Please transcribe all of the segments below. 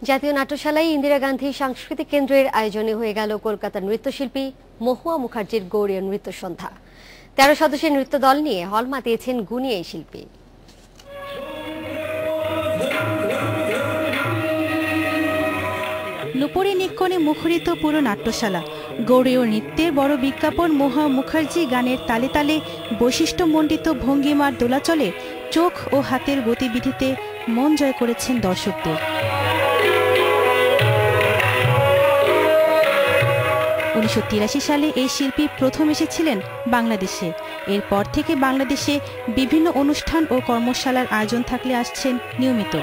জাতীয় নাট্যশালায় ইন্দিরা গান্ধী সাংস্কৃতিক কেন্দ্রের আয়োজনে হয়ে গেল কলকাতার নৃত্যশিল্পী মহুয়া মুখার্জির গৌড়ীয় নৃত্য সন্ধ্যা। ১৩ সদস্যের নৃত্য দল নিয়ে হল মাতিয়েছেন গুণী এই শিল্পী। নুপুরে নিক্কণে মুখরিত পুরো নাট্যশালা। গৌড়ীয় নৃত্যের বড় বিজ্ঞাপন মহুয়া মুখার্জি গানের তালে তালে বৈশিষ্ট্যমণ্ডিত ভঙ্গিমার দোলাচলে চোখ ও হাতের গতিবিধিতে মন জয় করেছেন দর্শকদের। ১৯৮৩ সালে এই শিল্পী প্রথম এসেছিলেন বাংলাদেশে। এরপর থেকে বাংলাদেশে বিভিন্ন অনুষ্ঠান ও কর্মশালার আয়োজন থাকলে আসছেন নিয়মিত।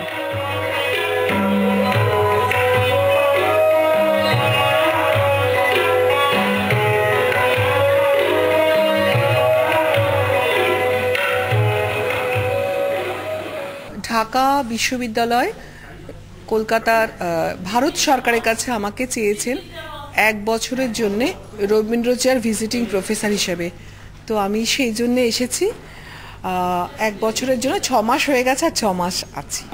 ঢাকা বিশ্ববিদ্যালয় কলকাতার ভারত সরকারের কাছে আমাকে চেয়েছেন ১ বছরের জন্য রবীন্দ্রচার ভিজিটিং প্রফেসর হিসেবে। তো আমি সেই জন্য এসেছি। ১ বছরের জন্য ৬ মাস হয়ে গেছে, আর ৬ মাস আছি।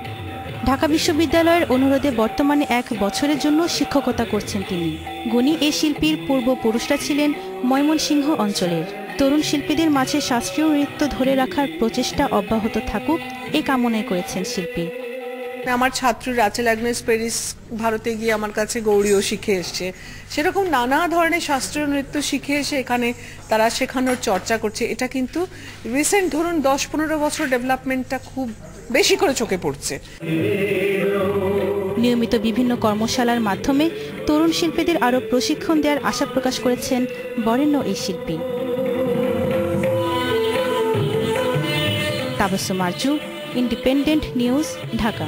ঢাকা বিশ্ববিদ্যালয়ের অনুরোধে বর্তমানে ১ বছরের জন্য শিক্ষকতা করছেন তিনি। গুণী এই শিল্পীর পূর্বপুরুষরা ছিলেন ময়মনসিংহ অঞ্চলের। তরুণ শিল্পীদের মাঝে শাস্ত্রীয় নৃত্য ধরে রাখার প্রচেষ্টা অব্যাহত থাকুক এই কামনাই করেছেন শিল্পী। আমার ছাত্র রাচেল অ্যাগনেস পেরিস ভারতে গিয়ে আমার কাছে গৌড়ীয় শিখে এসছে। সেরকম নানা ধরনের শাস্ত্রীয় নৃত্য শিখে এসে এখানে তারা শেখানোর চর্চা করছে। এটা কিন্তু রিসেন্ট ধরুন ১০-১৫ বছর ডেভেলপমেন্টটা খুব বেশি করে চোখে পড়ছে। নিয়মিত বিভিন্ন কর্মশালার মাধ্যমে তরুণ শিল্পীদের আরও প্রশিক্ষণ দেওয়ার আশা প্রকাশ করেছেন বরেণ্য এই শিল্পী। Tabassum Arzu, Independent News, Dhaka.